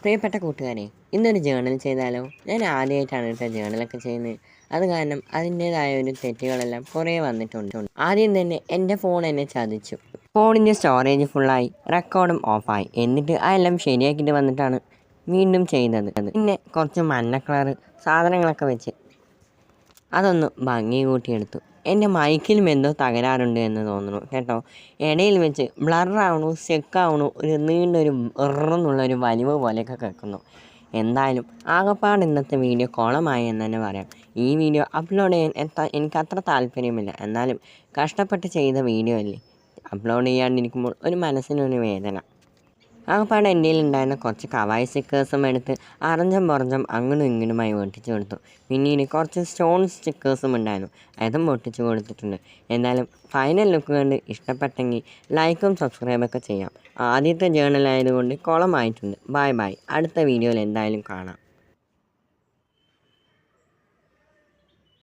പ്രിയപ്പെട്ട കൂട്ടുകാരെ, ഇന്നൊരു ജേണൽ ചെയ്താലോ? ഞാൻ ആദ്യമായിട്ടാണ് കേട്ടോ ജേണലൊക്കെ ചെയ്യുന്നത്. അത് കാരണം അതിൻ്റേതായ ഒരു തെറ്റുകളെല്ലാം കുറേ വന്നിട്ടുണ്ട്. ആദ്യം തന്നെ എൻ്റെ ഫോൺ എന്നെ ചതിച്ചു. ഫോണിൻ്റെ സ്റ്റോറേജ് ഫുള്ളായി, റെക്കോർഡും ഓഫായി. എന്നിട്ട് അതെല്ലാം ശരിയാക്കിയിട്ട് വന്നിട്ടാണ് വീണ്ടും ചെയ്യുന്നത്. പിന്നെ കുറച്ച് മഞ്ഞ കളർ സാധനങ്ങളൊക്കെ വെച്ച് അതൊന്ന് ഭംഗി കൂട്ടിയെടുത്തു. എൻ്റെ മൈക്കിലും എന്തോ തകരാറുണ്ട് എന്ന് തോന്നുന്നു കേട്ടോ. ഇടയിൽ വെച്ച് ബ്ലറാവണു, സ്റ്റെക്കാവണു, ഒരു നീണ്ടൊരു എന്നുള്ളൊരു വലിവ് പോലെയൊക്കെ കേൾക്കുന്നു. എന്തായാലും ആകപ്പാട് ഇന്നത്തെ വീഡിയോ കോളമായി എന്ന് തന്നെ പറയാം. ഈ വീഡിയോ അപ്ലോഡ് ചെയ്യാൻ എനിക്ക് അത്ര താല്പര്യമില്ല. എന്നാലും കഷ്ടപ്പെട്ട് ചെയ്ത വീഡിയോ അല്ലേ, അപ്ലോഡ് ചെയ്യാണ്ടിരിക്കുമ്പോൾ ഒരു മനസ്സിനൊരു വേദന. ആകപ്പാടെ എൻ്റെ ഉണ്ടായിരുന്ന കുറച്ച് കവായി സ്റ്റിക്കേഴ്സും എടുത്ത് അറഞ്ചം പുറഞ്ചം അങ്ങോട്ടും ഇങ്ങോട്ടുമായി ഒട്ടിച്ചു കൊടുത്തു. പിന്നീട് കുറച്ച് സ്റ്റോൺ സ്റ്റിക്കേഴ്സും ഉണ്ടായിരുന്നു, അതും ഒട്ടിച്ചു കൊടുത്തിട്ടുണ്ട്. എന്നാലും ഫൈനൽ ലുക്ക് കണ്ട് ഇഷ്ടപ്പെട്ടെങ്കിൽ ലൈക്കും സബ്സ്ക്രൈബൊക്കെ ചെയ്യാം. ആദ്യത്തെ ജേണൽ ആയതുകൊണ്ട് കുളമായിട്ടുണ്ട്. Bye bye. അടുത്ത വീഡിയോയിൽ എന്തായാലും കാണാം.